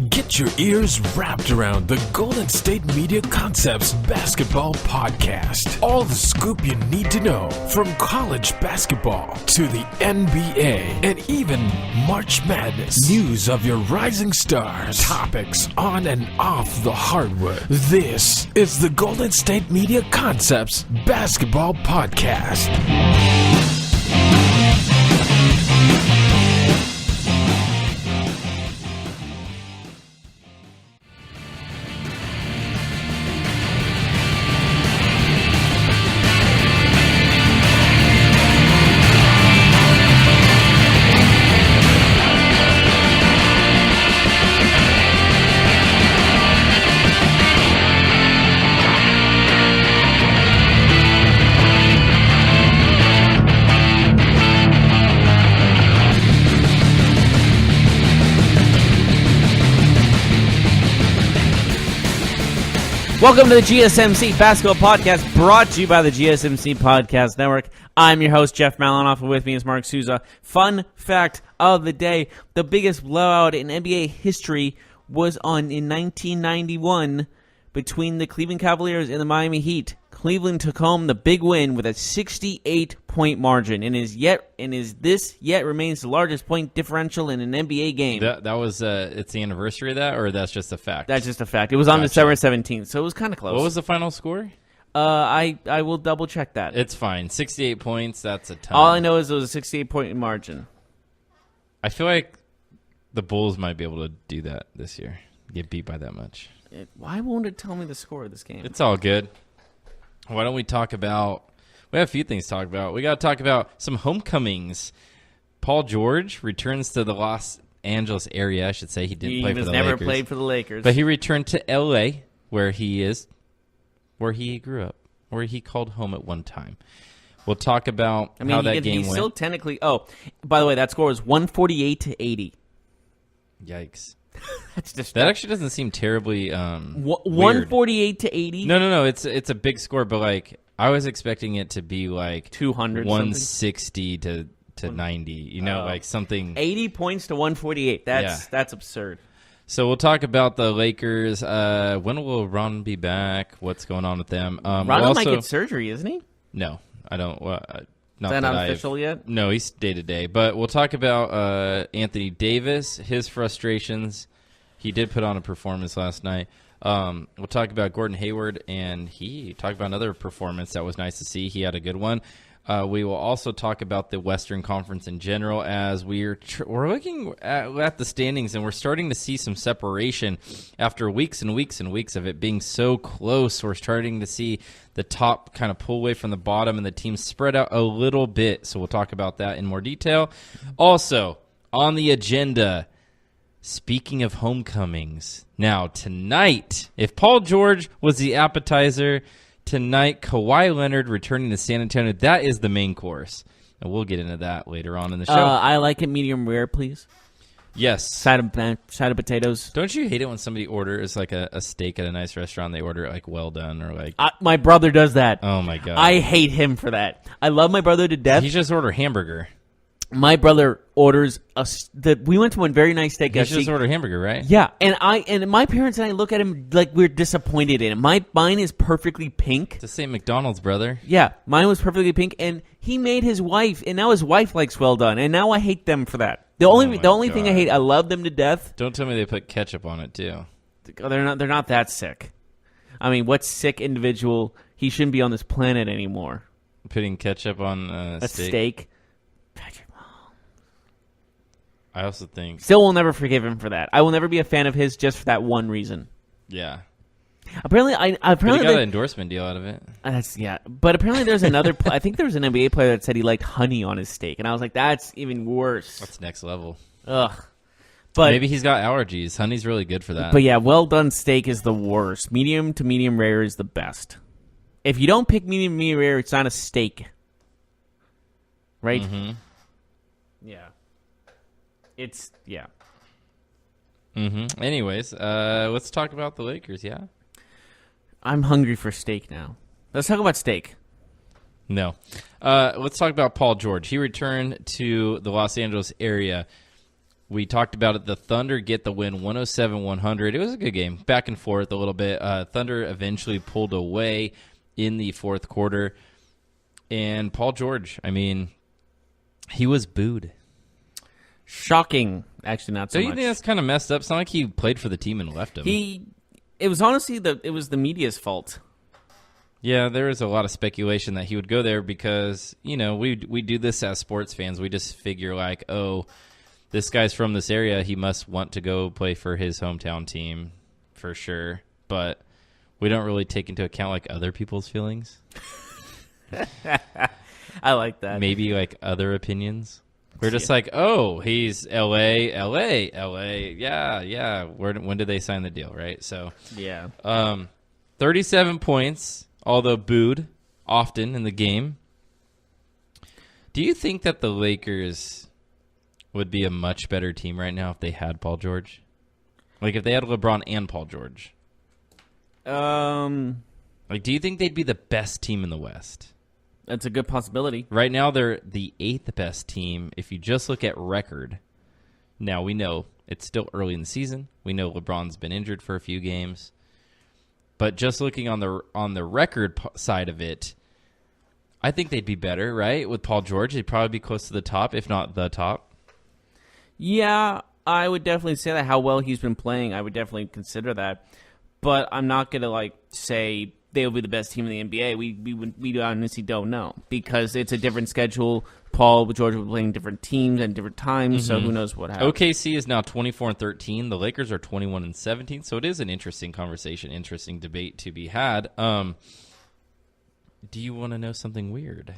Get your ears wrapped around the Golden State Media Concepts Basketball Podcast. All the scoop you need to know from college basketball to the NBA and even March Madness. News of your rising stars. Topics on and off the hardwood. This is the Golden State Media Concepts Basketball Podcast. Welcome to the GSMC Basketball Podcast, brought to you by the GSMC Podcast Network. I'm your host, Jeff Malinoff, and with me is Mark Souza. Fun fact of the day, the biggest blowout in NBA history was in 1991 between the Cleveland Cavaliers and the Miami Heat. Cleveland took home the big win with a 68-point margin, and this remains the largest point differential in an NBA game. That was it's the anniversary of that, or that's just a fact? That's just a fact. It was on December 17th, so it was kind of close. What was the final score? I will double check that. It's fine. 68 points. That's a ton. All I know is it was a 68-point margin. I feel like the Bulls might be able to do that this year. Get beat by that much. Why won't it tell me the score of this game? It's all good. Why don't we talk about... We have a few things to talk about. We got to talk about some homecomings. Paul George returns to the Los Angeles area, I should say. He didn't play for the Lakers. He never played for the Lakers. But he returned to L.A., where he grew up, where he called home at one time. We'll talk about how that game went. Still technically... Oh, by the way, that score was 148-80. Yikes. That actually doesn't seem terribly 148-80. No. It's a big score, but like I was expecting it to be like 200, 160 to 90. You know, like something 80 points to 148. That's absurd. So we'll talk about the Lakers. When will Ron be back? What's going on with them? Ron might get surgery, isn't he? No, I don't. Is that not official yet? No, he's day-to-day. But we'll talk about Anthony Davis, his frustrations. He did put on a performance last night. We'll talk about Gordon Hayward, and he talked about another performance that was nice to see. He had a good one. We will also talk about the Western Conference in general as we're looking at the standings, and we're starting to see some separation after weeks and weeks and weeks of it being so close. We're starting to see the top kind of pull away from the bottom and the teams spread out a little bit. So we'll talk about that in more detail. Also, on the agenda, speaking of homecomings, now tonight, if Paul George was the appetizer, tonight, Kawhi Leonard returning to San Antonio. That is the main course. And we'll get into that later on in the show. I like it medium rare, please. Yes. Side of potatoes. Don't you hate it when somebody orders like a steak at a nice restaurant, they order it like well done or like... my brother does that. Oh, my God. I hate him for that. I love my brother to death. He just ordered hamburger. My brother orders we went to one very nice steak. He just ordered hamburger, right? Yeah, and my parents and I look at him like we're disappointed in him. Mine is perfectly pink. It's the same McDonald's, brother. Yeah, mine was perfectly pink, and he made his wife, and now his wife likes well done, and now I hate them for that. The only thing I hate, I love them to death. Don't tell me they put ketchup on it too. They're not that sick. I mean, what sick individual? He shouldn't be on this planet anymore. Putting ketchup on a steak. I also think... Still will never forgive him for that. I will never be a fan of his just for that one reason. Yeah. Apparently, he got an endorsement deal out of it. But apparently there's another... I think there was an NBA player that said he liked honey on his steak. And I was like, that's even worse. That's next level. Ugh. But maybe he's got allergies. Honey's really good for that. But yeah, well-done steak is the worst. Medium to medium rare is the best. If you don't pick medium rare, it's not a steak. Right? Mm-hmm. Yeah. Mm-hmm. Anyways, let's talk about the Lakers, yeah? I'm hungry for steak now. Let's talk about steak. No. Let's talk about Paul George. He returned to the Los Angeles area We talked about it. The Thunder get the win 107-100. It was a good game, back and forth a little bit. Thunder eventually pulled away in the fourth quarter. And Paul George, I mean, he was booed. Shocking. Actually, not so much. much. Don't you think that's kind of messed up? It's not like he played for the team and left him. It was honestly the media's fault. Yeah, there was a lot of speculation that he would go there because, you know, we do this as sports fans. We just figure like, oh, this guy's from this area. He must want to go play for his hometown team for sure. But we don't really take into account like other people's feelings. I like that. Maybe like other opinions. We're just like, oh, he's LA. Yeah. When did they sign the deal, right? So, yeah. 37 points, although booed often in the game. Do you think that the Lakers would be a much better team right now if they had Paul George? Like if they had LeBron and Paul George? Like, do you think they'd be the best team in the West? That's a good possibility. Right now, they're the 8th best team if you just look at record. Now, we know it's still early in the season. We know LeBron's been injured for a few games. But just looking on the record side of it, I think they'd be better, right? With Paul George, they'd probably be close to the top, if not the top. Yeah, I would definitely say that. How well he's been playing, I would definitely consider that. But I'm not going to say they'll be the best team in the NBA. We honestly don't know because it's a different schedule. Paul George will be playing different teams and different times, so who knows what happens. OKC is now 24-13. The Lakers are 21-17. So it is an interesting conversation, interesting debate to be had. Do you want to know something weird?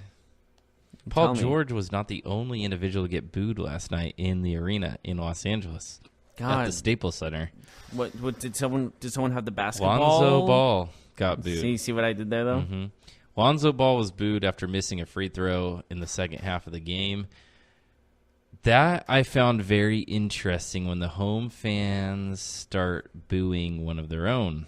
Paul George was not the only individual to get booed last night in the arena in Los Angeles. God. At the Staples Center. What did someone have the basketball? Lonzo Ball got booed. See what I did there though? Mm-hmm. Lonzo Ball was booed after missing a free throw in the second half of the game. That I found very interesting when the home fans start booing one of their own.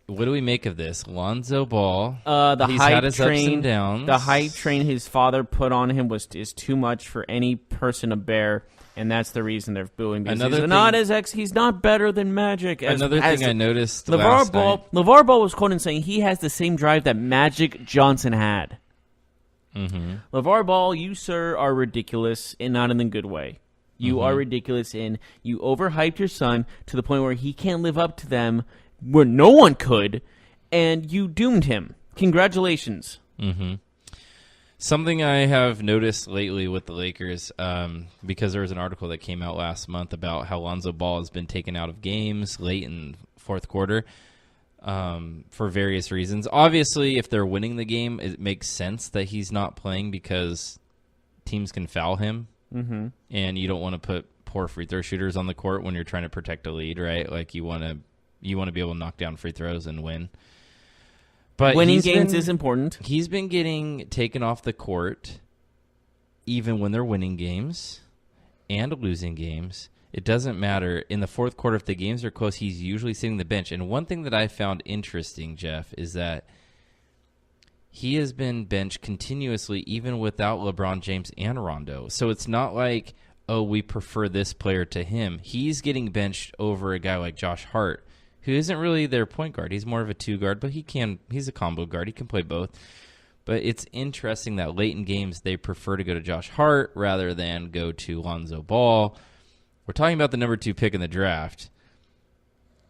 What do we make of this? Lonzo Ball, he's had his ups and downs. The hype train his father put on him is too much for any person to bear, and that's the reason they're booing. Because he's not better than Magic. Another thing I noticed last night. LeVar Ball was quoted saying he has the same drive that Magic Johnson had. Mm-hmm. LeVar Ball, you, sir, are ridiculous, and not in the good way. You are ridiculous, and you overhyped your son to the point where he can't live up to them where no one could, and you doomed him. Congratulations. Mm-hmm. Something I have noticed lately with the Lakers, because there was an article that came out last month about how Lonzo Ball has been taken out of games late in fourth quarter for various reasons. Obviously, if they're winning the game, it makes sense that he's not playing because teams can foul him, and you don't want to put poor free throw shooters on the court when you're trying to protect a lead, right? Like you want to be able to knock down free throws and win. But winning games is important. He's been getting taken off the court even when they're winning games and losing games. It doesn't matter. In the fourth quarter, if the games are close, he's usually sitting the bench. And one thing that I found interesting, Jeff, is that he has been benched continuously even without LeBron James and Rondo. So it's not like, oh, we prefer this player to him. He's getting benched over a guy like Josh Hart, who isn't really their point guard. He's more of a two guard, but he's a combo guard. He can play both. But it's interesting that late in games they prefer to go to Josh Hart rather than go to Lonzo Ball. We're talking about the number 2 pick in the draft.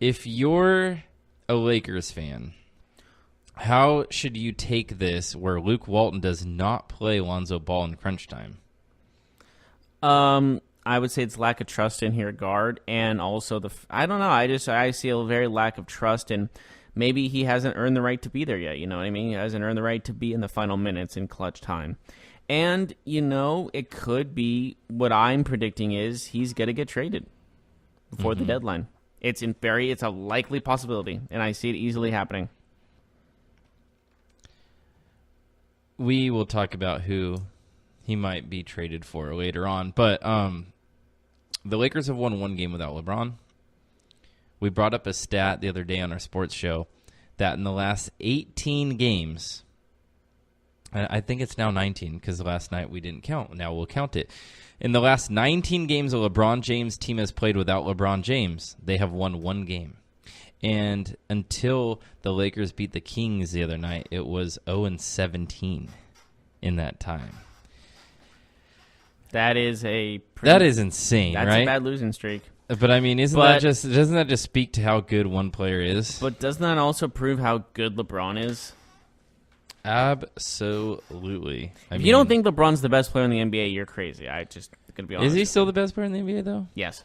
If you're a Lakers fan, how should you take this where Luke Walton does not play Lonzo Ball in crunch time? I would say it's lack of trust in here, guard, and also I don't know. I see a very lack of trust, and maybe he hasn't earned the right to be there yet. You know what I mean? He hasn't earned the right to be in the final minutes in clutch time, and it could be what I'm predicting is he's gonna get traded before the deadline. It's a likely possibility, and I see it easily happening. We will talk about who he might be traded for later on, but the Lakers have won one game without LeBron. We brought up a stat the other day on our sports show that in the last 18 games, I think it's now 19 because last night we didn't count. Now we'll count it. In the last 19 games a LeBron James team has played without LeBron James, they have won 1 game. And until the Lakers beat the Kings the other night, it was 0-17 in that time. That is that is insane, that's right? a bad losing streak. But I mean, doesn't that just speak to how good one player is? But doesn't that also prove how good LeBron is? Absolutely. If you don't think LeBron's the best player in the NBA, you're crazy. I just gonna be honest. Is he still the best player in the NBA though? Yes.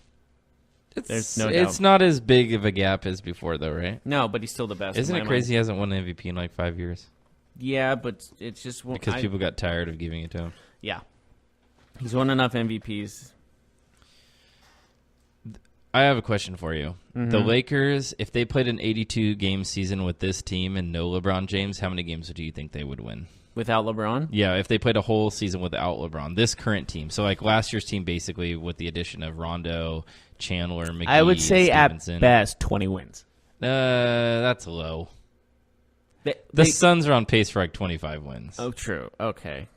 There's no doubt. It's not as big of a gap as before though, right? No, but he's still the best. Isn't it crazy he hasn't won an MVP in like 5 years? Yeah, but it's just Because people got tired of giving it to him. Yeah. He's won enough MVPs. I have a question for you. Mm-hmm. The Lakers, if they played an 82-game season with this team and no LeBron James, how many games do you think they would win? Without LeBron? Yeah, if they played a whole season without LeBron. This current team. So like last year's team basically with the addition of Rondo, Chandler, McGee, I would say Stevenson. at best 20 wins. That's low. The Suns are on pace for like 25 wins. Oh, true. Okay.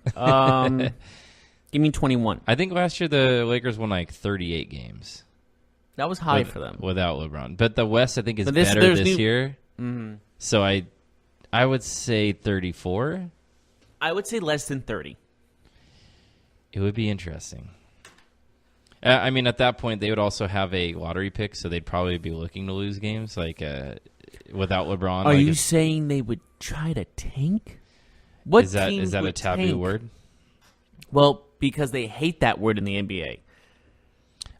Give me 21. I think last year the Lakers won like 38 games. That was high for them. Without LeBron. But the West, I think, is this better this new... year. Mm-hmm. So I would say 34. I would say less than 30. It would be interesting. I mean, at that point, they would also have a lottery pick, so they'd probably be looking to lose games like without LeBron. Are you saying they would try to tank? What is that a taboo tank? word? Well, because they hate that word in the NBA.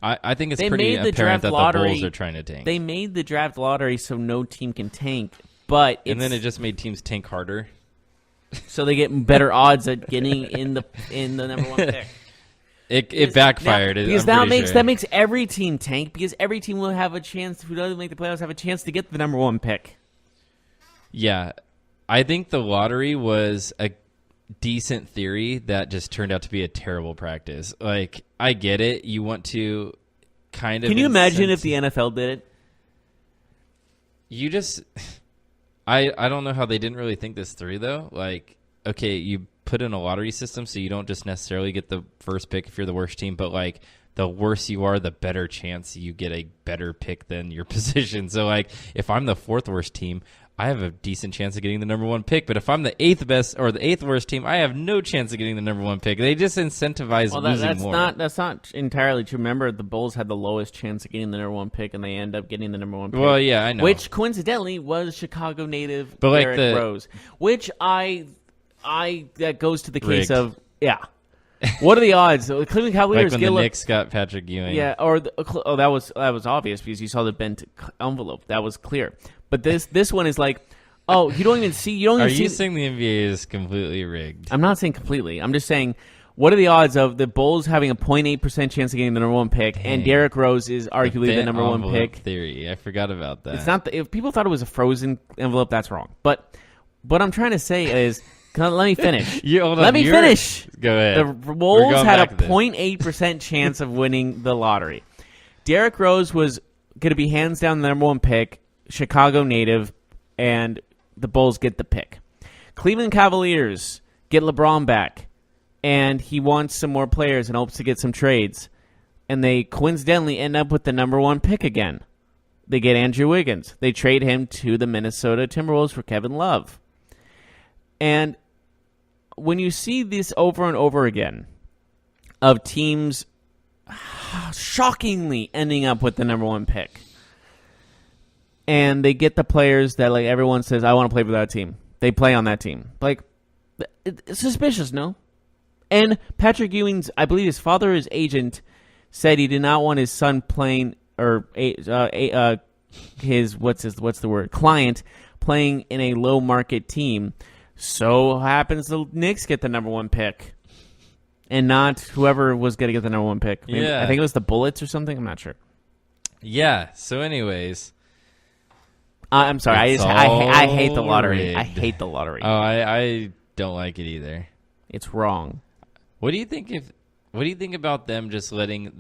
I think it's they pretty made the apparent draft that lottery, the Bulls are trying to tank. They made the draft lottery so no team can tank, but and then it just made teams tank harder, so they get better odds at getting in the number 1 pick. It backfired. Because that makes every team tank because every team will have a chance who doesn't make the playoffs have a chance to get the number 1 pick. Yeah, I think the lottery was a decent theory that just turned out to be a terrible practice. Like, I get it. You want to kind of... Can you imagine if the NFL did it? You just... I don't know how they didn't really think this through, though. Like, okay, you put in a lottery system so you don't just necessarily get the first pick if you're the worst team, but, like, the worse you are, the better chance you get a better pick than your position. So, like, if I'm the 4th worst team, I have a decent chance of getting the number 1 pick. But if I'm the 8th best or the 8th worst team, I have no chance of getting the number 1 pick. They just incentivize losing more. That's not entirely true. Remember, the Bulls had the lowest chance of getting the number 1 pick, and they end up getting the number 1 pick. Well, yeah, I know. Which coincidentally was Chicago native but Derrick Rose. Which that goes to the case Rigged. of What are the odds? Cleveland Cavaliers like when the Knicks got Patrick Ewing. Yeah, that was obvious because you saw the bent envelope. That was clear. But this one is like, oh, you don't even see. Are you saying the NBA is completely rigged? I'm not saying completely. I'm just saying, what are the odds of the Bulls having a 0.8% chance of getting the number 1 pick, and Derrick Rose is arguably the number 1 pick? Theory. I forgot about that. It's not. If people thought it was a frozen envelope, that's wrong. But what I'm trying to say is, let me finish. Let me finish. Go ahead. The Bulls had a 0.8% chance of winning the lottery. Derrick Rose was going to be hands down the number 1 pick, Chicago native, and the Bulls get the pick. Cleveland Cavaliers get LeBron back, and he wants some more players and hopes to get some trades. And they coincidentally end up with the number 1 pick again. They get Andrew Wiggins. They trade him to the Minnesota Timberwolves for Kevin Love. And when you see this over and over again of teams shockingly ending up with the number 1 pick, and they get the players that like everyone says, I want to play for that team. They play on that team. Like, it's suspicious, no? And Patrick Ewing's, I believe his father, his agent, said he did not want his son playing, or his client playing in a low market team. So happens the Knicks get the number 1 pick, and not whoever was going to get the number 1 pick. Maybe, yeah. I think it was the Bullets or something. I'm not sure. Yeah. So, anyways, I'm sorry. I hate the lottery. Rigged. I hate the lottery. Oh, I don't like it either. It's wrong. What do you think about them just letting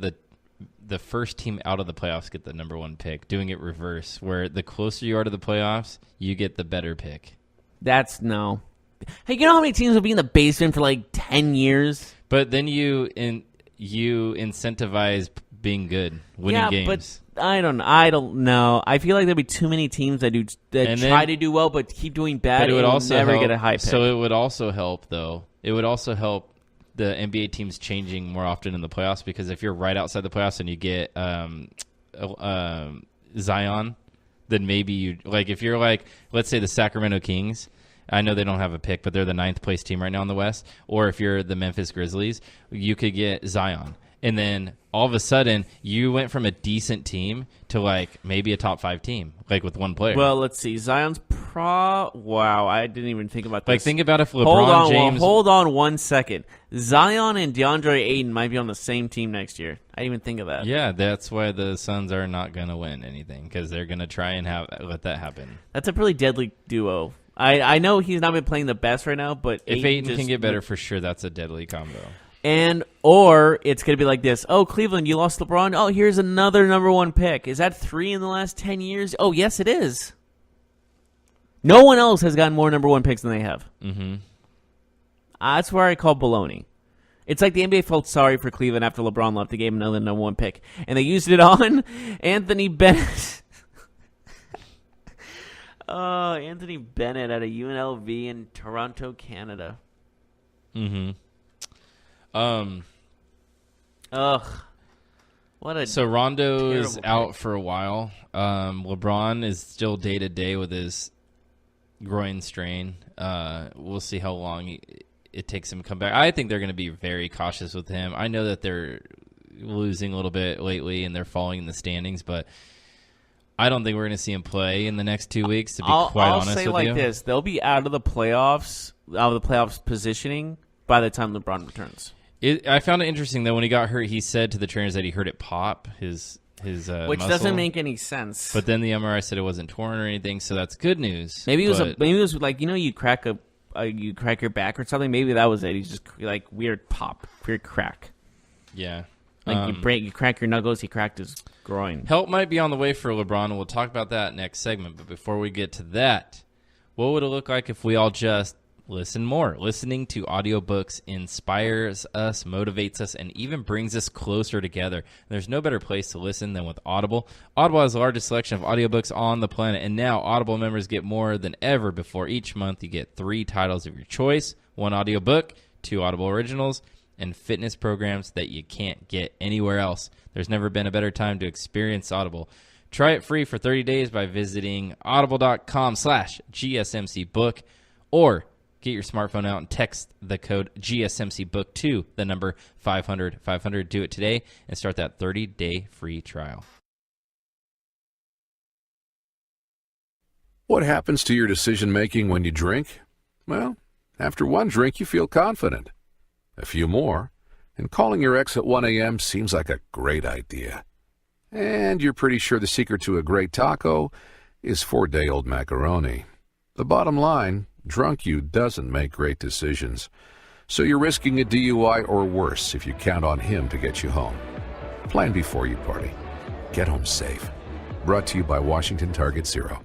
the first team out of the playoffs get the number 1 pick, doing it reverse, where the closer you are to the playoffs, you get the better pick? That's Hey, you know how many teams will be in the basement for like 10 years? But then you incentivize being good, winning games. But I don't know. I feel like there'll be too many teams that try to do well but keep doing bad. But it would also never help, get a high pick. So it would also help, though. It would also help the NBA teams changing more often in the playoffs, because if you're right outside the playoffs and you get Zion, then maybe you like if you're like, let's say the Sacramento Kings. I know they don't have a pick, but they're the 9th place team right now in the West. Or if you're the Memphis Grizzlies, you could get Zion. And then all of a sudden, you went from a decent team to like maybe a top 5 team, like with one player. Well, let's see. Zion's wow, I didn't even think about this. Like, think about if LeBron James... Hold on 1 second. Zion and DeAndre Ayton might be on the same team next year. I didn't even think of that. Yeah, that's why the Suns are not going to win anything, because they're going to try and let that happen. That's a pretty deadly duo. I know he's not been playing the best right now, but if Ayton can get better, for sure, that's a deadly combo. Or it's going to be like this. Oh, Cleveland, you lost LeBron. Oh, here's another number 1 pick. Is that 3 in the last 10 years? Oh, yes, it is. No one else has gotten more number 1 picks than they have. Mm-hmm. That's where I call baloney. It's like the NBA felt sorry for Cleveland after LeBron left. They gave him another number 1 pick. And they used it on Anthony Bennett. Anthony Bennett at a UNLV in Toronto, Canada. Mm-hmm. So Rondo's out for a while. LeBron is still day to day with his groin strain. We'll see how long it takes him to come back. I think they're going to be very cautious with him. I know that they're losing a little bit lately and they're falling in the standings, but I don't think we're going to see him play in the next 2 weeks, to be quite honest with you. I'll say like this. They'll be out of the playoffs positioning by the time LeBron returns. I found it interesting, though, when he got hurt, he said to the trainers that he heard it pop, his which muscle. Doesn't make any sense. But then the MRI said it wasn't torn or anything, so that's good news. Maybe it was like, you crack you crack your back or something. Maybe that was it. He's just like weird pop, weird crack. Yeah. Like you crack your knuckles, he cracked his groin. Help might be on the way for LeBron, and we'll talk about that next segment. But before we get to that, what would it look like if we all just listen more? Listening to audiobooks inspires us, motivates us, and even brings us closer together. There's no better place to listen than with Audible. Audible has the largest selection of audiobooks on the planet, and now Audible members get more than ever before. Each month you get 3 titles of your choice, 1 audiobook, 2 Audible originals, and fitness programs that you can't get anywhere else. There's never been a better time to experience Audible. Try it free for 30 days by visiting audible.com/GSMCbook, or get your smartphone out and text the code GSMCbook to the number 500. Do it today and start that 30-day free trial. What happens to your decision-making when you drink? Well, after 1 drink, you feel confident. A few more, and calling your ex at 1 a.m. seems like a great idea. And you're pretty sure the secret to a great taco is 4-day-old macaroni. The bottom line, drunk you doesn't make great decisions. So you're risking a DUI or worse if you count on him to get you home. Plan before you party. Get home safe. Brought to you by Washington Target Zero.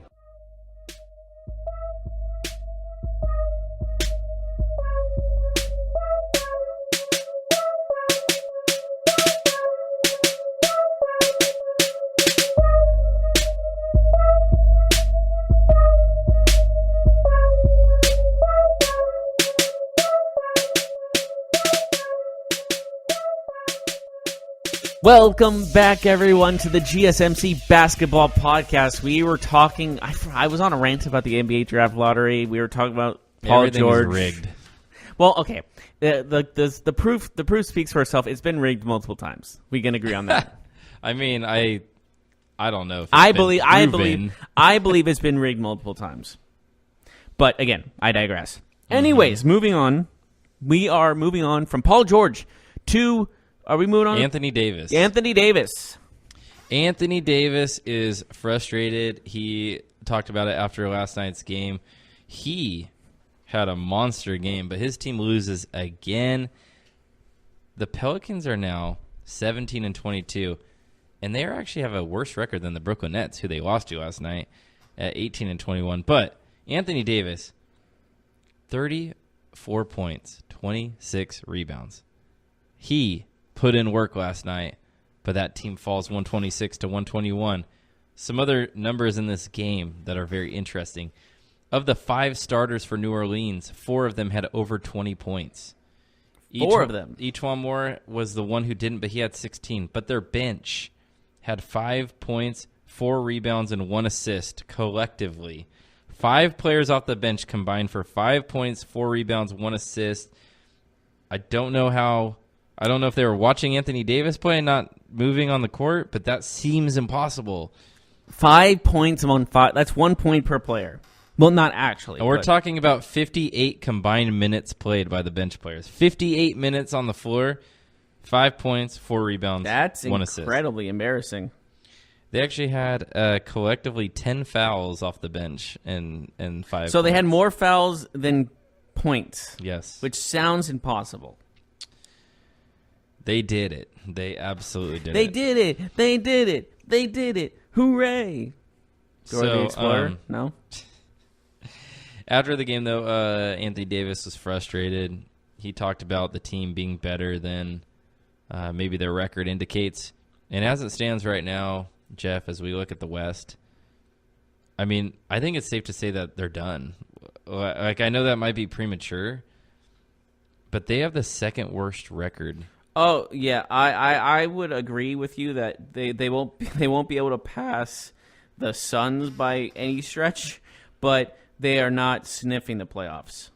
Welcome back, everyone, to the GSMC Basketball Podcast. We were talking. I was on a rant about the NBA Draft Lottery. We were talking about Paul Everything George. is rigged. Well, okay. The proof speaks for itself. It's been rigged multiple times. We can agree on that. I mean, I don't know. If I believe it's been rigged multiple times. But again, I digress. Anyways, moving on. We are moving on from Paul George to. Are we moving on? Anthony Davis. Anthony Davis is frustrated. He talked about it after last night's game. He had a monster game, but his team loses again. The Pelicans are now 17-22, and they actually have a worse record than the Brooklyn Nets, who they lost to last night at 18-21. But Anthony Davis, 34 points, 26 rebounds. He put in work last night, but that team falls 126 to 121. Some other numbers in this game that are very interesting. Of the 5 starters for New Orleans, 4 of them had over 20 points. Four of them. Eachwan Moore was the one who didn't, but he had 16. But their bench had 5 points, 4 rebounds, and 1 assist collectively. 5 players off the bench combined for 5 points, 4 rebounds, 1 assist. I don't know if they were watching Anthony Davis play and not moving on the court, but that seems impossible. 5 points among 5. That's 1 point per player. Well, not actually. And we're talking about 58 combined minutes played by the bench players. 58 minutes on the floor, 5 points, 4 rebounds, That's 1 assist. incredibly embarrassing. They actually had collectively 10 fouls off the bench and 5 So they had points. more fouls than points. Yes. Which sounds impossible. They did it. They absolutely did They it. did it. They did it. They did it. Hooray. Dora the Explorer? No? After the game, though, Anthony Davis was frustrated. He talked about the team being better than maybe their record indicates. And as it stands right now, Jeff, as we look at the West, I mean, I think it's safe to say that they're done. Like, I know that might be premature, but they have the second worst record. Oh, yeah. I would agree with you that they won't be able to pass the Suns by any stretch, but they are not sniffing the playoffs.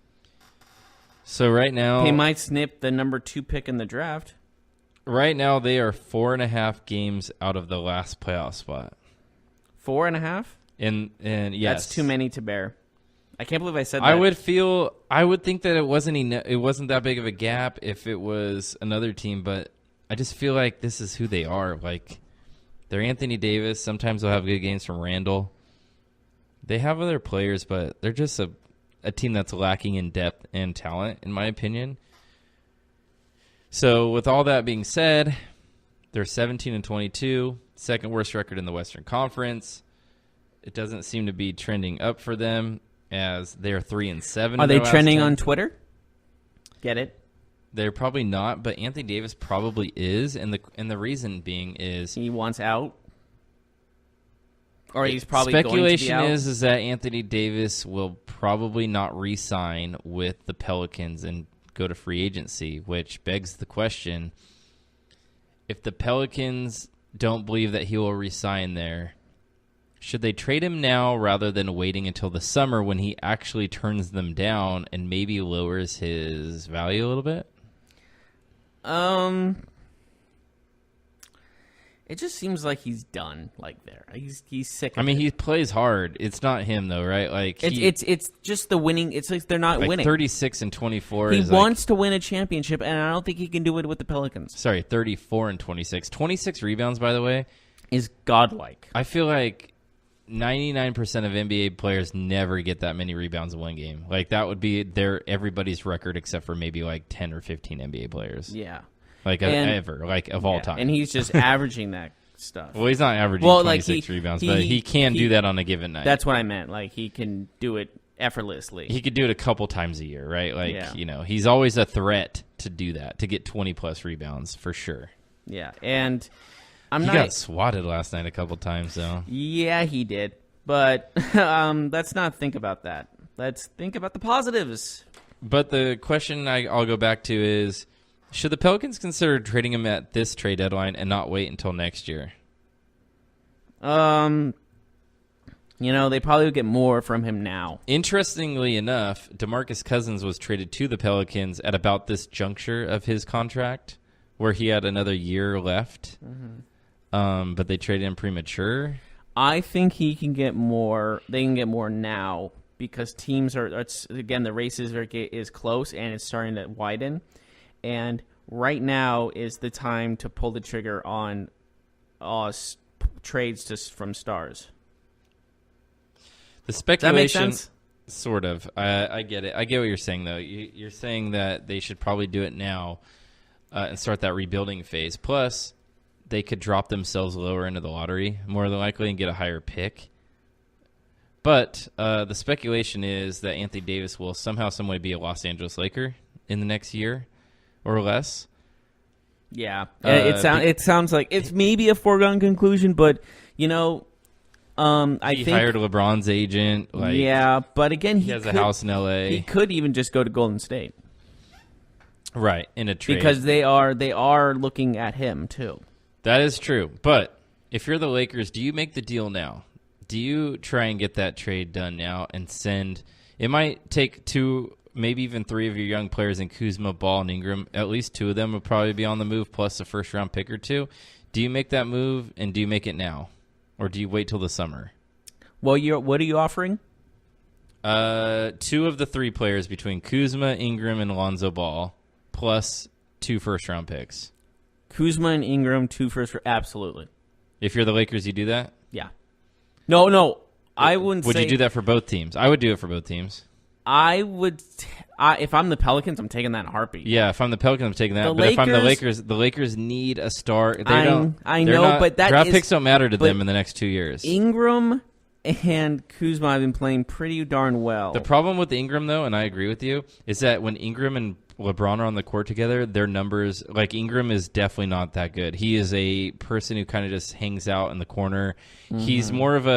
So right now, They might sniff the number 2 pick in the draft. right now they are 4.5 games out of the last playoff spot. 4.5? And yes, That's too many to bear. I can't believe I said that. I would think that it wasn't that big of a gap if it was another team, but I just feel like this is who they are. Like, they're Anthony Davis. Sometimes they'll have good games from Randall. They have other players, but they're just a team that's lacking in depth and talent, in my opinion. So with all that being said, they're 17-22, second worst record in the Western Conference. It doesn't seem to be trending up for them, as they're 3-7. Are in they their last trending 10. on Twitter? Get it? They're probably not, but Anthony Davis probably is, and the reason being is He wants out? Or he's probably going to be speculation out? is that Anthony Davis will probably not re-sign with the Pelicans and go to free agency, which begs the question: if the Pelicans don't believe that he will re-sign there, should they trade him now rather than waiting until the summer when he actually turns them down and maybe lowers his value a little bit? It just seems like he's done. Like there, he's sick. I Of mean, it. he plays hard. It's not him though, right? Like It's just the winning. It's like they're not like winning. 36-24. He is wants to win a championship, and I don't think he can do it with the Pelicans. Sorry, 34-26. 26 rebounds, by the way. Is godlike. I feel like 99% of NBA players never get that many rebounds in one game. Like, that would be everybody's record except for maybe like 10 or 15 NBA players. Yeah. Like, ever. Like, of all time. And he's just averaging that stuff. Well, he's not averaging Well, 26 like rebounds, but he can do that on a given night. That's what I meant. Like, he can do it effortlessly. He could do it a couple times a year, right? Like, Yeah. he's always a threat to do that, to get 20-plus rebounds, for sure. Yeah. And He got swatted last night a couple times, though. Yeah, he did. But let's not think about that. Let's think about the positives. But the question I'll go back to is, should the Pelicans consider trading him at this trade deadline and not wait until next year? They probably would get more from him now. Interestingly enough, DeMarcus Cousins was traded to the Pelicans at about this juncture of his contract, where he had another year left. Mm-hmm. But they traded him premature. I think he can get more. They can get more now because teams are. Again, the race is close and it's starting to widen. And right now is the time to pull the trigger on trades from stars. The speculation, Does that make sense? Sort of. I get it. I get what you're saying, though. You're saying that they should probably do it now and start that rebuilding phase. Plus, they could drop themselves lower into the lottery, more than likely, and get a higher pick. But the speculation is that Anthony Davis will somehow, some way be a Los Angeles Laker in the next year or less. Yeah, it sounds like it's maybe a foregone conclusion, but I think hired LeBron's agent. But again, he has a house in LA. He could even just go to Golden State, right, in a trade, because they are looking at him too. That is true. But if you're the Lakers, do you make the deal now? Do you try and get that trade done now and send? It might take 2, maybe even 3 of your young players in Kuzma, Ball, and Ingram. At least 2 of them will probably be on the move, plus a first-round pick or 2. Do you make that move, and do you make it now? Or do you wait till the summer? Well, what are you offering? 2 of the 3 players between Kuzma, Ingram, and Lonzo Ball, plus 2 first-round picks. Kuzma and Ingram, 2 first. Absolutely. If you're the Lakers, you do that? Yeah. No, I wouldn't. Would you do that for both teams? I would do it for both teams. I would. If I'm the Pelicans, I'm taking that in a heartbeat. Yeah, if I'm the Pelicans, I'm taking that. But if I'm the Lakers, the Lakers need a star. I know, but that draft picks don't matter to them in the next 2 years. Ingram and Kuzma have been playing pretty darn well. The problem with Ingram, though, and I agree with you, is that when Ingram and LeBron are on the court together, their numbers, like Ingram is definitely not that good. He is a person who kind of just hangs out in the corner. Mm-hmm. He's more of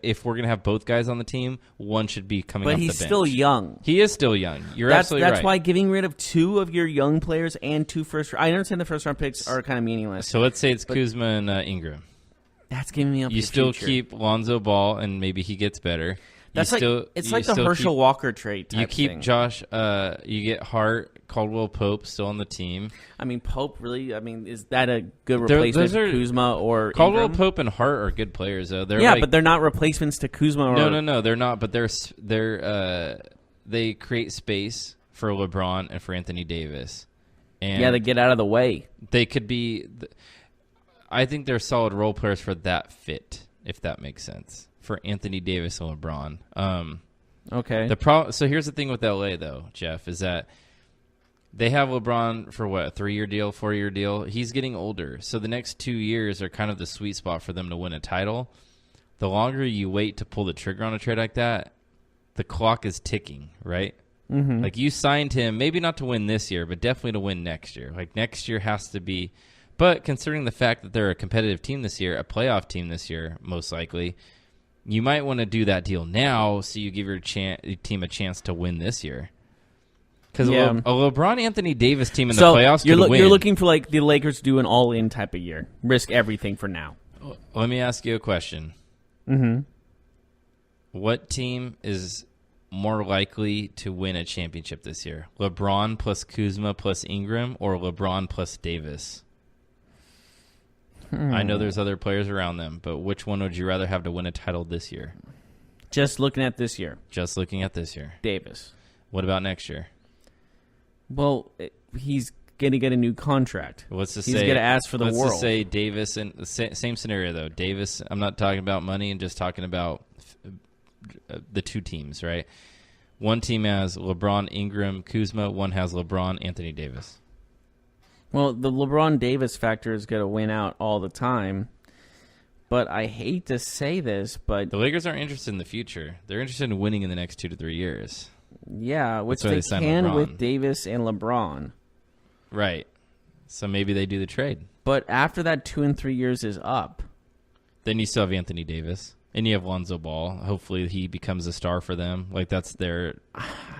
if we're going to have both guys on the team, one should be coming off the bench. But he's still young. He is still young. Absolutely right. That's why getting rid of 2 of your young players and 2 first. I understand the first-round picks are kind of meaningless. So let's say it's Kuzma and Ingram. That's giving me up. You still future. keep Lonzo Ball, and maybe he gets better. It's like the Herschel Walker trade type. You keep thing. Josh. You get Hart, Caldwell Pope still on the team. I mean, Pope really. I mean, is that a good replacement for Kuzma or Caldwell Ingram? Pope and Hart are good players though. But they're not replacements to Kuzma. No, they're not. But they create space for LeBron and for Anthony Davis. And they get out of the way. They could be. I think they're solid role players for that fit, if that makes sense. For Anthony Davis and LeBron. Okay. So here's the thing with LA, though, Jeff, is that they have LeBron for what, a 3-year deal, 4-year deal? He's getting older. So the next 2 years are kind of the sweet spot for them to win a title. The longer you wait to pull the trigger on a trade like that, the clock is ticking, right? Mm-hmm. Like you signed him, maybe not to win this year, but definitely to win next year. Like next year has to be. But considering the fact that they're a competitive team this year, a playoff team this year, most likely, you might want to do that deal now so you give your team a chance to win this year. Because a LeBron Anthony Davis team in the playoffs could win. You're looking for like the Lakers do an all-in type of year. Risk everything for now. Let me ask you a question. Mm-hmm. What team is more likely to win a championship this year? LeBron plus Kuzma plus Ingram or LeBron plus Davis? I know there's other players around them, but which one would you rather have to win a title this year? Just looking at this year. Just looking at this year. Davis. What about next year? Well, he's going to get a new contract. He's going to ask for the world. Let's just say Davis, and same scenario though. Davis, I'm not talking about money and just talking about the 2 teams, right? One team has LeBron, Ingram, Kuzma. One has LeBron, Anthony Davis. Well, the LeBron Davis factor is going to win out all the time. But I hate to say this, but the Lakers aren't interested in the future. They're interested in winning in the next 2 to 3 years. Yeah, which they can with Davis and LeBron. Right. So maybe they do the trade. But after that 2 and 3 years is up, then you still have Anthony Davis. And you have Lonzo Ball. Hopefully he becomes a star for them. Like, that's their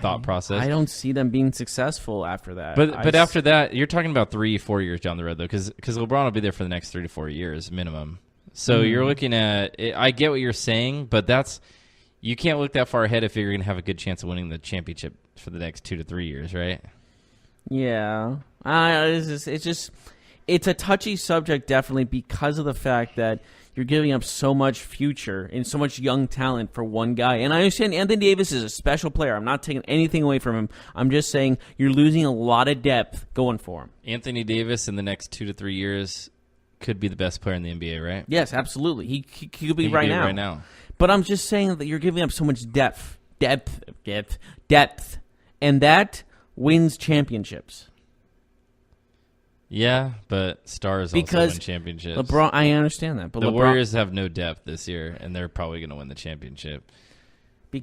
thought process. I don't see them being successful after that. But after that, you're talking about 3-4 years down the road, though, because LeBron will be there for the next 3 to 4 years minimum. So you're looking at – I get what you're saying, but that's – you can't look that far ahead if you're going to have a good chance of winning the championship for the next 2 to 3 years, right? Yeah. It's a touchy subject, definitely, because of the fact that – you're giving up so much future and so much young talent for one guy. And I understand Anthony Davis is a special player. I'm not taking anything away from him. I'm just saying you're losing a lot of depth going for him. Anthony Davis in the next 2 to 3 years could be the best player in the NBA, right? Yes, absolutely. He could be right now. But I'm just saying that you're giving up so much depth. And that wins championships. Yeah, but stars also win championships. LeBron, I understand that, but the Warriors have no depth this year, and they're probably going to win the championship.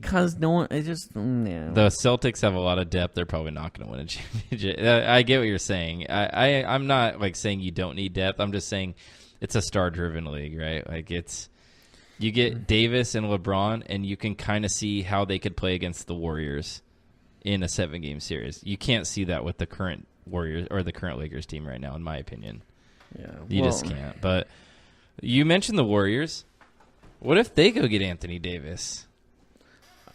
Because no one, it just, yeah. The Celtics have a lot of depth. They're probably not going to win a championship. I get what you're saying. I'm not like saying you don't need depth. I'm just saying it's a star-driven league, right? Like you get Davis and LeBron, and you can kind of see how they could play against the Warriors in a 7-game series. You can't see that with the current Warriors or the current Lakers team right now, in my opinion. Yeah, you just can't. But you mentioned the Warriors. What if they go get Anthony Davis?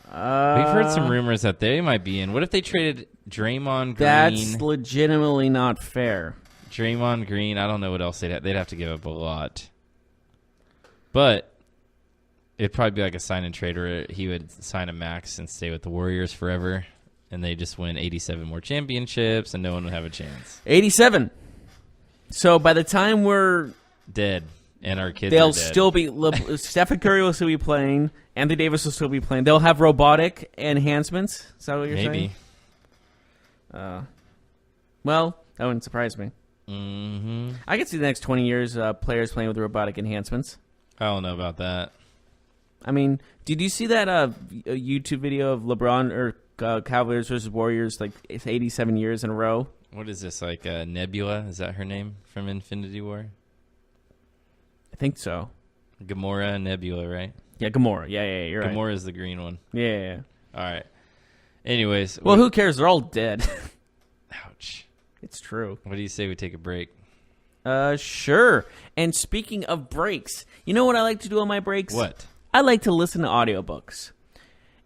We've heard some rumors that they might be in. What if they traded Draymond Green? That's legitimately not fair. Draymond Green. I don't know what else they'd have to give up a lot. But it'd probably be like a sign and trade where he would sign a max and stay with the Warriors forever, and they just win 87 more championships, and no one would have a chance. 87. So by the time we're dead and our kids they'll are dead. still be Stephen Curry will still be playing. Anthony Davis will still be playing. They'll have robotic enhancements. Is that what you're saying? Maybe. Well, that wouldn't surprise me. Mm-hmm. I could see the next 20 years players playing with robotic enhancements. I don't know about that. I mean, did you see that YouTube video of LeBron or Cavaliers versus Warriors, like it's 87 years in a row? What is this, like Nebula? Is that her name from Infinity War? I think so. Gamora, Nebula, right? Yeah, Gamora. Yeah, you're right. Gamora is the green one. Yeah. All right. Anyways. Well, who cares? They're all dead. Ouch. It's true. What do you say we take a break? Sure. And speaking of breaks, you know what I like to do on my breaks? What? I like to listen to audiobooks.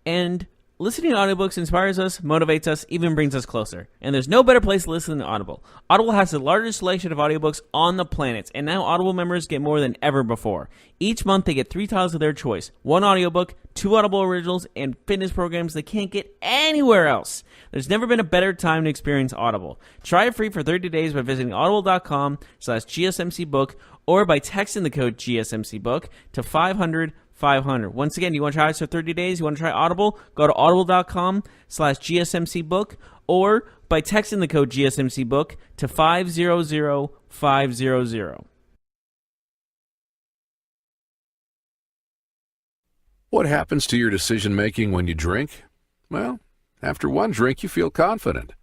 And listening to audiobooks inspires us, motivates us, even brings us closer. And there's no better place to listen than Audible. Audible has the largest selection of audiobooks on the planet, and now Audible members get more than ever before. Each month they get 3 titles of their choice, 1 audiobook, 2 Audible originals, and fitness programs they can't get anywhere else. There's never been a better time to experience Audible. Try it free for 30 days by visiting audible.com/GSMCbook or by texting the code GSMCbook to 500 Once again, you want to try it for 30 days? You want to try Audible? Go to audible.com/GSMCbook or by texting the code GSMCbook to 500500. What happens to your decision-making when you drink? Well, after one drink, you feel confident.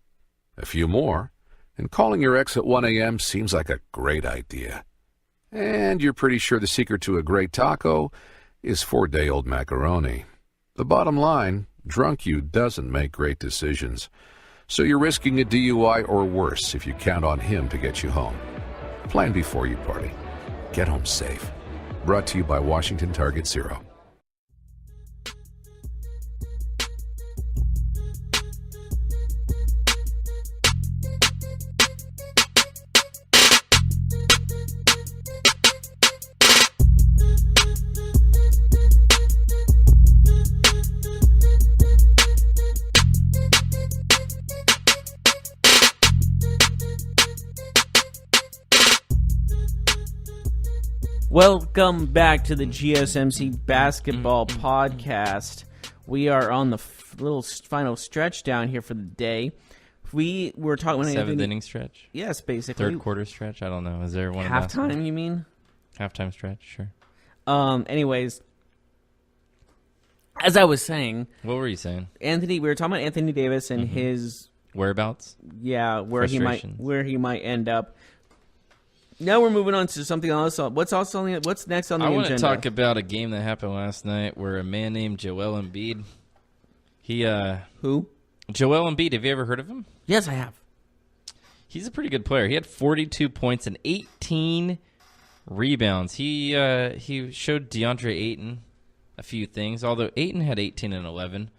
A few more, and calling your ex at 1 a.m. seems like a great idea. And you're pretty sure the secret to a great taco is 4-day-old macaroni. The bottom line, drunk you doesn't make great decisions. So you're risking a DUI or worse if you count on him to get you home. Plan before you party. Get home safe. Brought to you by Washington Target Zero. Welcome back to the GSMC Basketball Podcast. We are on the little final stretch down here for the day. We were talking about 7th inning stretch. Yes, basically. 3rd quarter stretch. I don't know. Is there one? Halftime? You mean? Halftime stretch. Sure. Anyways, as I was saying, what were you saying? We were talking about Anthony Davis and his whereabouts. Yeah, where he might end up. Now we're moving on to something else. What's next on the agenda? I want to talk about a game that happened last night where a man named Joel Embiid. Who? Joel Embiid. Have you ever heard of him? Yes, I have. He's a pretty good player. He had 42 points and 18 rebounds. He showed DeAndre Ayton a few things, although Ayton had 18 and 11.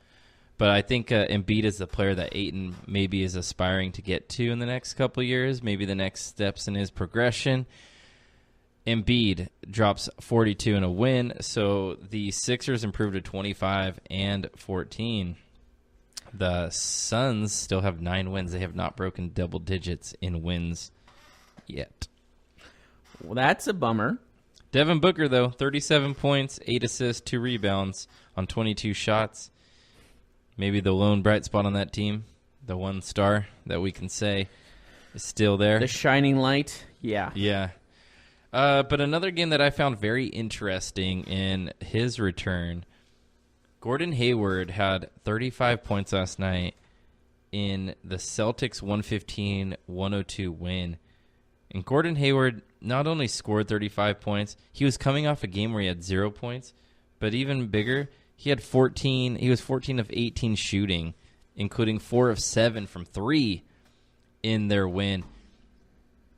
But I think Embiid is the player that Ayton maybe is aspiring to get to in the next couple of years, maybe the next steps in his progression. Embiid drops 42 in a win, so the Sixers improved to 25 and 14. The Suns still have 9 wins. They have not broken double digits in wins yet. Well, that's a bummer. Devin Booker, though, 37 points, 8 assists, 2 rebounds on 22 shots. Maybe the lone bright spot on that team, the one star that we can say is still there. The shining light, yeah. Yeah. But another game that I found very interesting in his return Gordon Hayward had 35 points last night in the Celtics 115-102 win. And Gordon Hayward not only scored 35 points, he was coming off a game where he had 0 points, but even bigger, he was 14 of 18 shooting, including 4 of 7 from 3 in their win.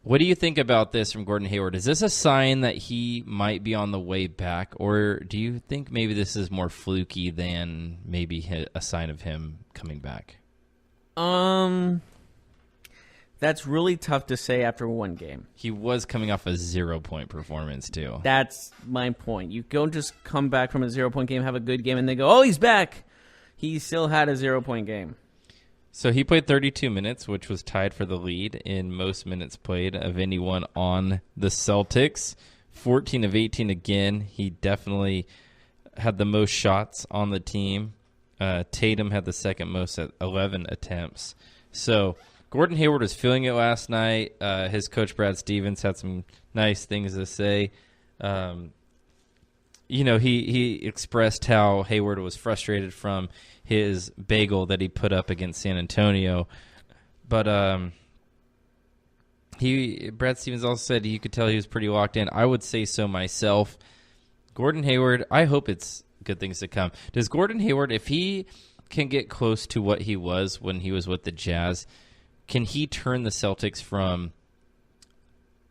What do you think about this from Gordon Hayward? Is this a sign that he might be on the way back, or do you think maybe this is more fluky than maybe a sign of him coming back? That's really tough to say after one game. He was coming off a 0-point performance, too. That's my point. You don't just come back from a 0-point game, have a good game, and then go, oh, he's back. He still had a 0-point game. So he played 32 minutes, which was tied for the lead in most minutes played of anyone on the Celtics. 14 of 18 again. He definitely had the most shots on the team. Tatum had the second most at 11 attempts. So Gordon Hayward was feeling it last night. His coach, Brad Stevens, had some nice things to say. He expressed how Hayward was frustrated from his bagel that he put up against San Antonio. But Brad Stevens also said you could tell he was pretty locked in. I would say so myself. Gordon Hayward, I hope it's good things to come. Does Gordon Hayward, if he can get close to what he was when he was with the Jazz, can he turn the Celtics from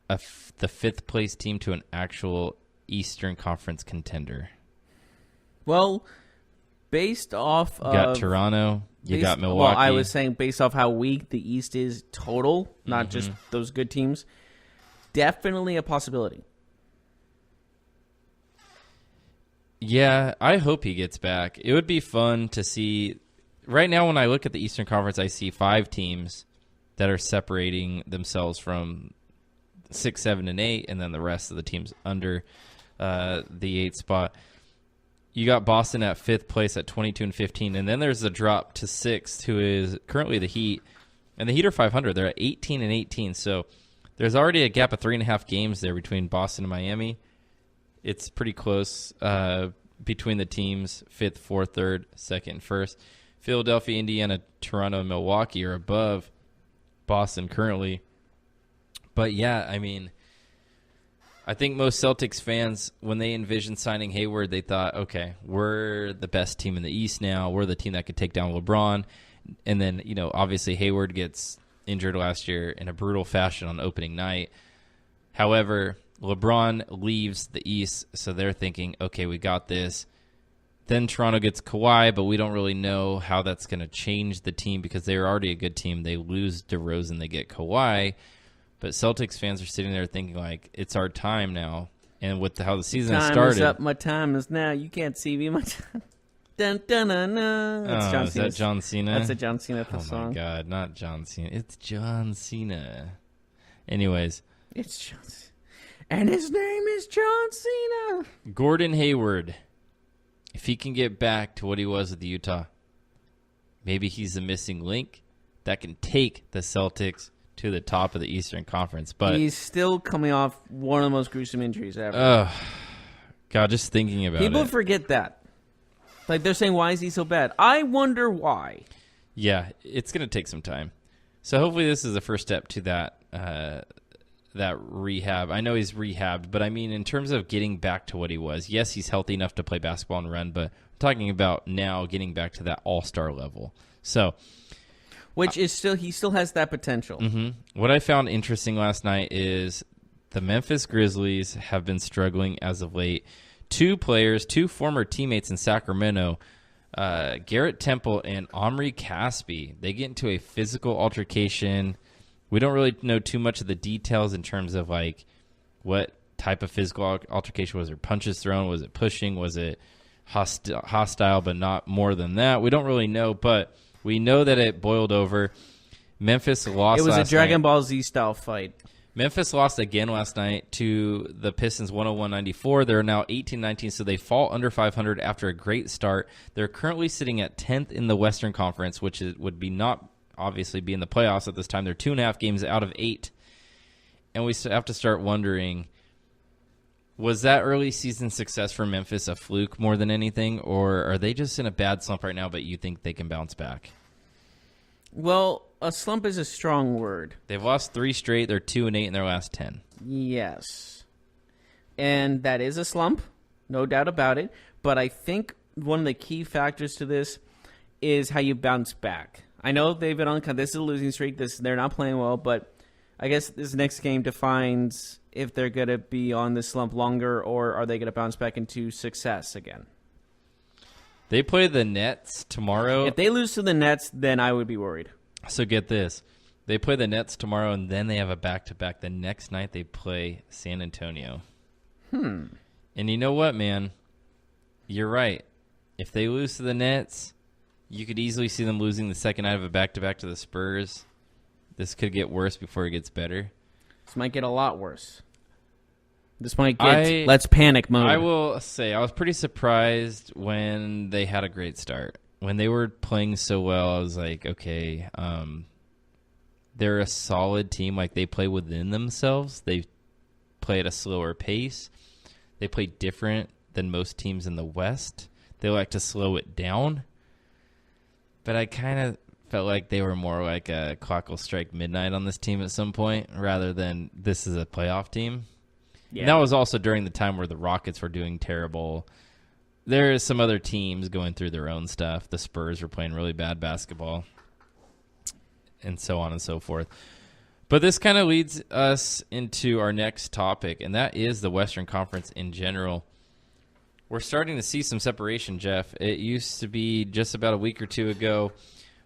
the fifth-place team to an actual Eastern Conference contender? Well, based off of... You got Toronto, you got Milwaukee. Well, I was saying based off how weak the East is total, not just those good teams, definitely a possibility. Yeah, I hope he gets back. It would be fun to see. Right now, when I look at the Eastern Conference, I see 5 teams that are separating themselves from 6, 7, and 8, and then the rest of the teams under the 8 spot. You got Boston at 5th place at 22 and 15, and then there's a drop to 6th, who is currently the Heat. And the Heat are 500. They're at 18 and 18, so there's already a gap of 3.5 games there between Boston and Miami. It's pretty close between the teams, 5th, 4th, 3rd, 2nd, 1st. Philadelphia, Indiana, Toronto, and Milwaukee are above Boston currently. But, yeah, I mean, I think most Celtics fans, when they envisioned signing Hayward, they thought, okay, we're the best team in the East now. We're the team that could take down LeBron. And then, obviously Hayward gets injured last year in a brutal fashion on opening night. However, LeBron leaves the East, so they're thinking, okay, we got this. Then Toronto gets Kawhi, but we don't really know how that's going to change the team because they're already a good team. They lose DeRozan, they get Kawhi. But Celtics fans are sitting there thinking, like, it's our time now. And with how the season has started. Time is up, my time is now. You can't see me, my time. Dun, dun, dun, dun. That's John is that John Cena? That's a John Cena song. Oh, my God, not John Cena. It's John Cena. Anyways. It's John Cena. And his name is John Cena. Gordon Hayward, if he can get back to what he was with Utah, maybe he's the missing link that can take the Celtics to the top of the Eastern Conference. But he's still coming off one of the most gruesome injuries ever. God, just thinking about People forget that. Like, they're saying, why is he so bad? I wonder why. Yeah, it's going to take some time. So hopefully this is the first step to that rehab. I know he's rehabbed, but I mean, in terms of getting back to what he was, yes, he's healthy enough to play basketball and run, but I'm talking about now getting back to that all-star level. So, which is he still has that potential. Mm-hmm. What I found interesting last night is the Memphis Grizzlies have been struggling as of late. 2 former teammates in Sacramento, Garrett Temple and Omri Caspi, they get into a physical altercation. We don't really know too much of the details in terms of, like, what type of physical altercation. Was there punches thrown? Was it pushing? Was it hostile but not more than that? We don't really know, but we know that it boiled over. Memphis lost last night. It was a Dragon Ball Z style fight. Memphis lost again last night to the Pistons 101-94. They're now 18-19, so they fall under 500 after a great start. They're currently sitting at 10th in the Western Conference, which would be not obviously be in the playoffs at this time. They're 2.5 games out of 8. And we have to start wondering, Was that early season success for Memphis a fluke more than anything, or are they just in a bad slump right now, but you think they can bounce back? Well, a slump is a strong word. They've lost 3 straight. They're 2-8 in their last 10. Yes. And that is a slump, no doubt about it. But I think one of the key factors to this is how you bounce back. I know they've been on. This is a losing streak. They're not playing well, but I guess this next game defines if they're going to be on this slump longer or are they going to bounce back into success again. They play the Nets tomorrow. If they lose to the Nets, then I would be worried. So get this. They play the Nets tomorrow, and then they have a back-to-back. The next night they play San Antonio. And you know what, man? You're right. If they lose to the Nets, you could easily see them losing the second night of a back-to-back to the Spurs. This could get worse before it gets better. This might get a lot worse. This might get let's panic mode. I will say I was pretty surprised when they had a great start. When they were playing so well, I was like, okay, they're a solid team. Like, they play within themselves. They play at a slower pace. They play different than most teams in the West. They like to slow it down. But I kind of felt like they were more like a clock will strike midnight on this team at some point rather than this is a playoff team. Yeah. And that was also during the time where the Rockets were doing terrible. There is some other teams going through their own stuff. The Spurs were playing really bad basketball and so on and so forth. But this kind of leads us into our next topic, and that is the Western Conference in general. We're starting to see some separation, Jeff. It used to be just about a week or two ago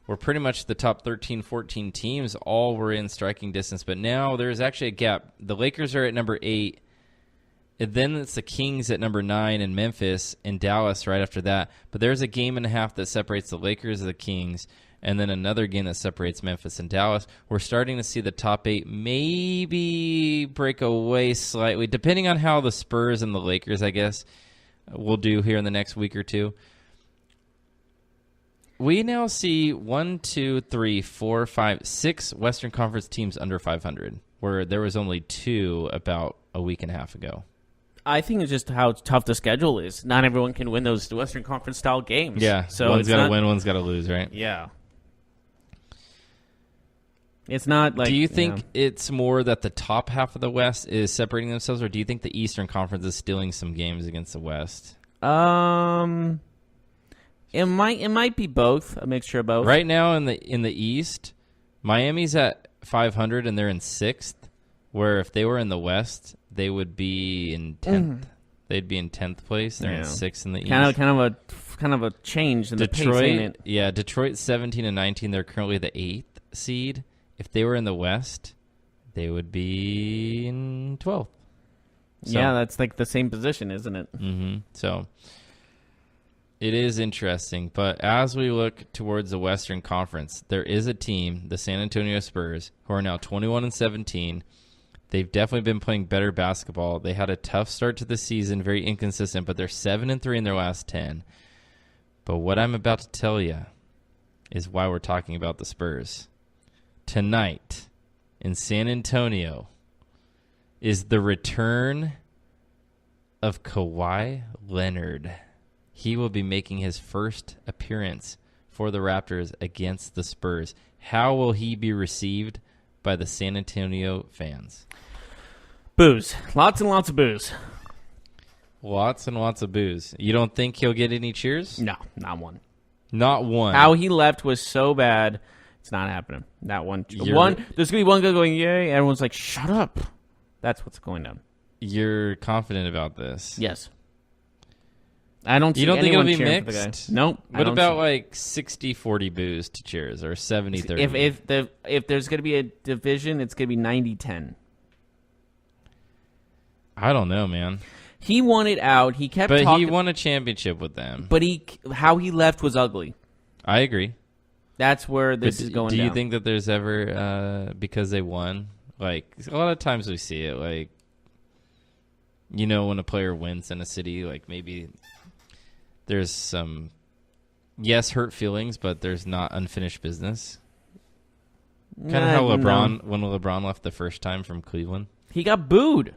where pretty much the top 13, 14 teams all were in striking distance. But now there's actually a gap. The Lakers are at number 8. And then it's the Kings at number 9 and Memphis and Dallas right after that. But there's a game and a half that separates the Lakers and the Kings, and then another game that separates Memphis and Dallas. We're starting to see the top 8 maybe break away slightly, depending on how the Spurs and the Lakers, I guess, will do here in the next week or two. We now see 1, 2, 3, 4, 5, 6 Western Conference teams under 500, where there was only 2 about a week and a half ago. I think it's just how tough the schedule is. Not everyone can win those Western Conference style games. Yeah, so one's got to win, one's got to lose, right? Yeah. It's not like... Do you think it's more that the top half of the West is separating themselves, or do you think the Eastern Conference is stealing some games against the West? It might be both, a mixture of both. Right now in the East, Miami's at 500 and they're in 6th, where if they were in the West, they would be in 10th. They'd be in 10th place. They're in 6th in the East. Kind of a change in Detroit, the pace, ain't it? Yeah, Detroit 17 and 19. They're currently the 8th seed. If they were in the West, they would be in 12th. So, yeah, that's like the same position, isn't it? Mm-hmm. So it is interesting. But as we look towards the Western Conference, there is a team, the San Antonio Spurs, who are now 21 and 17. They've definitely been playing better basketball. They had a tough start to the season, very inconsistent, but they're 7 and 3 in their last 10. But what I'm about to tell you is why we're talking about the Spurs. Tonight in San Antonio is the return of Kawhi Leonard. He will be making his first appearance for the Raptors against the Spurs. How will he be received by the San Antonio fans? Booze. Lots and lots of booze. Lots and lots of booze. You don't think he'll get any cheers? No, not one. Not one. How he left was so bad. It's not happening. Not one. There's going to be one guy going, yay. Everyone's like, shut up. That's what's going down. You're confident about this? Yes. I don't see You don't think it'll be cheering for the mixed? guy. Nope. What about like 60-40 boos to cheers or 70-30? If there's going to be a division, it's going to be 90-10. I don't know, man. He won it out. He kept talking. But he won a championship with them. But how he left was ugly. I agree. That's where this is going down. Do you think that there's ever, because they won, like a lot of times we see it, like, you know, when a player wins in a city, like maybe there's some, yes, hurt feelings, but there's not unfinished business. Kind of how when LeBron left the first time from Cleveland. He got booed.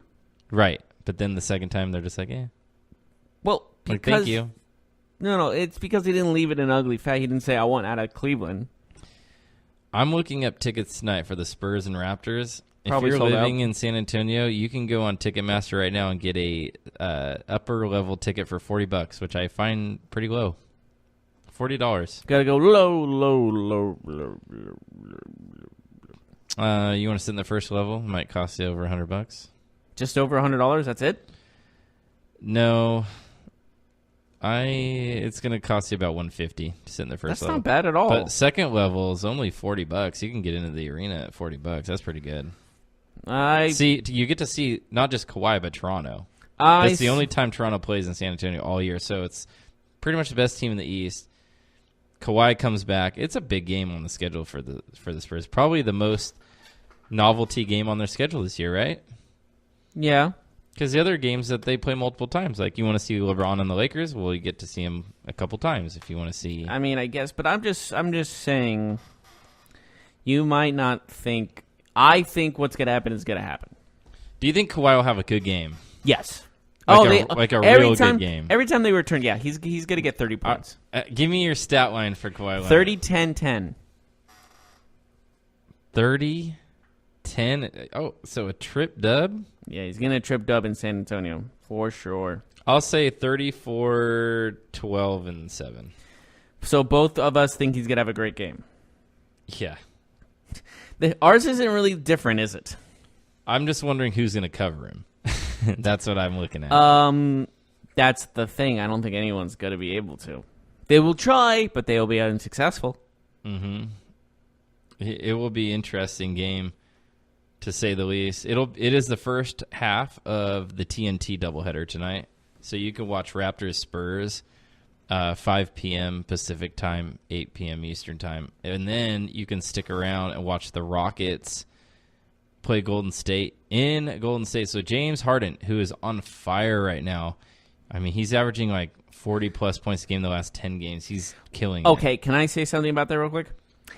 Right. But then the second time, they're just like, eh. Well, Like, because thank you. No, it's because he didn't leave it an ugly fat. He didn't say I want out of Cleveland. I'm looking up tickets tonight for the Spurs and Raptors. Probably if you're sold living out. in San Antonio, you can go on Ticketmaster right now and get a upper level ticket for $40, which I find pretty low. $40. Gotta go low. You want to sit in the first level? It might cost you over $100. Just over $100. That's it. No, it's gonna cost you about $150 to sit in the first That's level. not bad at all. But second level is only $40. You can get into the arena at $40. That's pretty good. See, you get to see not just Kawhi but Toronto. It's the only time Toronto plays in San Antonio all year, so it's pretty much the best team in the East. Kawhi comes back. It's a big game on the schedule for the Spurs. Probably the most novelty game on their schedule this year, right? Yeah. Because the other games that they play multiple times, like you want to see LeBron and the Lakers, well, you get to see him a couple times if you want to see. I mean, I guess, but I'm just saying, you might not think. I think what's gonna happen is gonna happen. Do you think Kawhi will have a good game? Yes. Like a real good game. Every time they return, yeah, he's gonna get 30 points. Give me your stat line for Kawhi Leonard. 30, 10, 10. 30, 10. Oh, so a trip dub? Yeah, he's gonna trip dub in San Antonio for sure. I'll say 34, 12, and 7. So both of us think he's gonna have a great game. Yeah. Ours isn't really different, is it? I'm just wondering who's going to cover him. That's what I'm looking at. That's the thing. I don't think anyone's gonna be able to. They will try, but they will be unsuccessful. Mm-hmm. It will be an interesting game, to say the least. It is the first half of the TNT doubleheader tonight, so you can watch Raptors Spurs 5 p.m. Pacific time, 8 p.m. Eastern time, and then you can stick around and watch the Rockets play Golden State in Golden State. So James Harden, who is on fire right now, I mean, he's averaging like 40-plus points a game the last 10 games. He's killing it. Okay, can I say something about that real quick?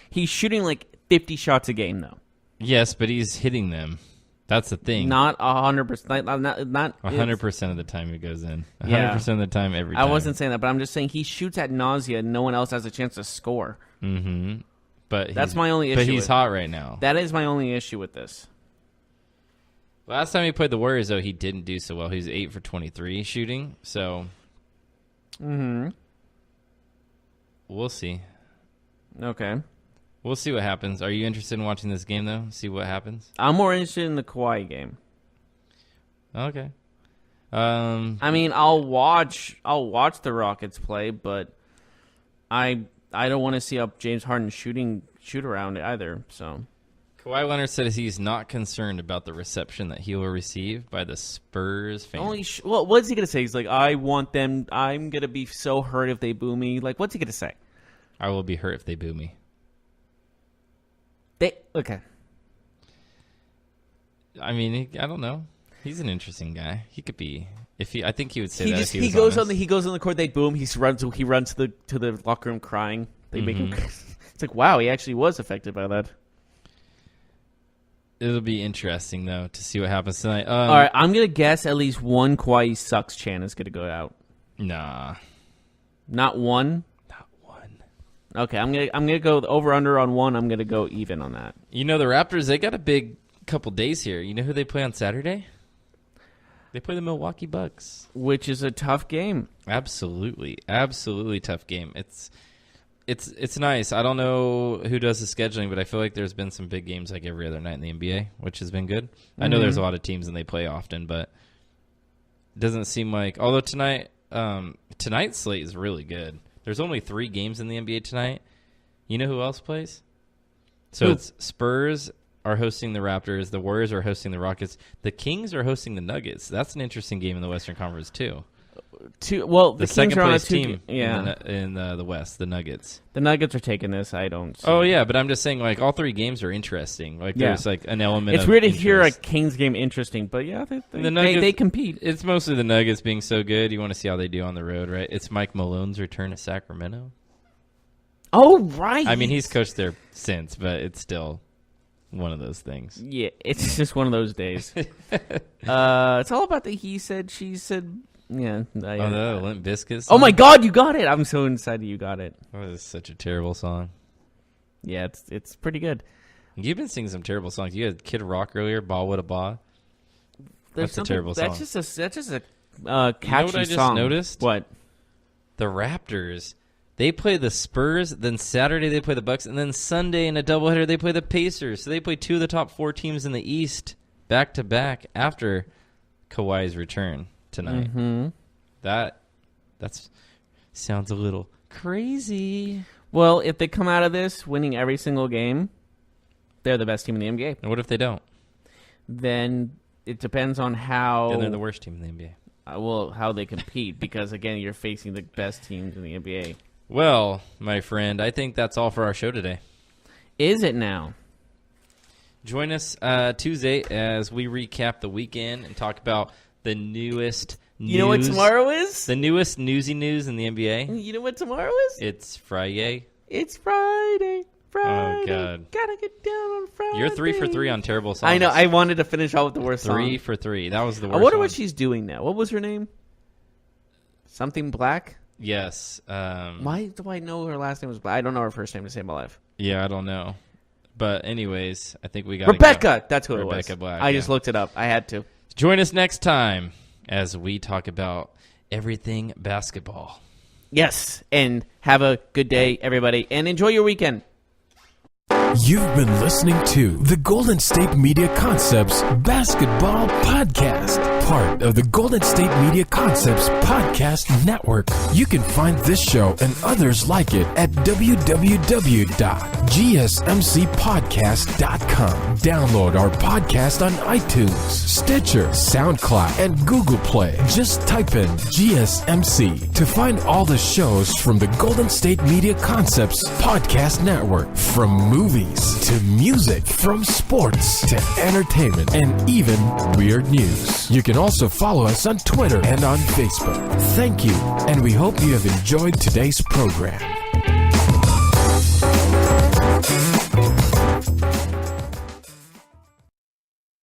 He's shooting like 50 shots a game, though. Yes, but he's hitting them. That's the thing. Not 100%. Not 100% of the time it goes in. 100% Yeah. of the time, every time. I wasn't saying that, but I'm just saying he shoots at nausea and no one else has a chance to score. Mm-hmm. But that's my only issue. But he's hot right now. That is my only issue with this. Last time he played the Warriors, though, he didn't do so well. He was 8 for 23 shooting, so we'll see. Okay. We'll see what happens. Are you interested in watching this game, though? See what happens? I'm more interested in the Kawhi game. Okay. I mean, I'll watch the Rockets play, but I don't want to see up James Harden shoot around either. So Kawhi Leonard said he's not concerned about the reception that he will receive by the Spurs fans. Well, what's he gonna say? He's like, I want them. I'm gonna be so hurt if they boo me. Like, what's he gonna say? I will be hurt if they boo me. Okay. I mean, I don't know. He's an interesting guy. He could be. I think he would say that. If He goes on the court. They boom. He runs to the locker room crying. They make him. It's like, wow, he actually was affected by that. It'll be interesting though to see what happens tonight. All right, I'm gonna guess at least one Kawhi sucks chant is gonna go out. Nah, not one. Not one. Okay, I'm gonna go over under on one. I'm gonna go even on that. You know the Raptors. They got a big couple days here. You know who they play on Saturday? They play the Milwaukee Bucks, which is a tough game. Absolutely tough game. It's nice. I don't know who does the scheduling, but I feel like there's been some big games like every other night in the NBA, which has been good. I know there's a lot of teams and they play often, but it doesn't seem like. Although tonight's slate is really good. There's only 3 games in the NBA tonight. You know who else plays? So it's Spurs are hosting the Raptors. The Warriors are hosting the Rockets. The Kings are hosting the Nuggets. That's an interesting game in the Western Conference too. The second place team yeah. in the West, the Nuggets. The Nuggets are taking this. I don't see. Oh, yeah, but I'm just saying, like, all 3 games are interesting. Like, there's, like, an element It's of weird to interest. hear a Kings game interesting, but, yeah, they compete. It's mostly the Nuggets being so good. You want to see how they do on the road, right? It's Mike Malone's return to Sacramento. Oh, right. I mean, he's coached there since, but it's still one of those things. Yeah, it's just one of those days. It's all about the he said, she said. Yeah. Oh, no, Limp Bizkit Oh, my God, you got it. I'm so excited you got it. That is such a terrible song. Yeah, it's pretty good. You've been singing some terrible songs. You had Kid Rock earlier, Ba Wada Ba. That's a terrible song. That's just a catchy You know what I just song. noticed? What? The Raptors. They play the Spurs, then Saturday they play the Bucks, and then Sunday in a doubleheader they play the Pacers. So they play 2 of the top 4 teams in the East back to back after Kawhi's return tonight. Mm-hmm. That sounds a little crazy. Well, if they come out of this winning every single game, they're the best team in the NBA. And what if they don't? Then it depends on how. Then they're the worst team in the NBA. How they compete, because again, you're facing the best teams in the NBA. Well, my friend, I think that's all for our show today. Is it now? Join us Tuesday as we recap the weekend and talk about the newest news. You know what tomorrow is? The newest newsy news in the NBA. You know what tomorrow is? It's Friday. It's Friday. Oh, God. Gotta get down on Friday. You're 3 for 3 on terrible songs. I know. I wanted to finish off with the worst song. 3 for 3. That was the worst I wonder one. what she's doing now. What was her name? Something Black? Yes. Why do I know her last name was Black? I don't know her first name to save my life. Yeah, I don't know. But anyways, I think we got Rebecca. That's who it was. Rebecca Black. I just looked it up. I had to. Join us next time as we talk about everything basketball. Yes. And have a good day, everybody. And enjoy your weekend. You've been listening to the Golden State Media Concepts Basketball Podcast, part of the Golden State Media Concepts Podcast Network. You can find this show and others like it at www.gsmcpodcast.com. Download our podcast on iTunes, Stitcher, SoundCloud, and Google Play. Just type in GSMC to find all the shows from the Golden State Media Concepts Podcast Network, from movies to music, from sports to entertainment, and even weird news. You can also follow us on Twitter and on Facebook. Thank you, and we hope you have enjoyed today's program.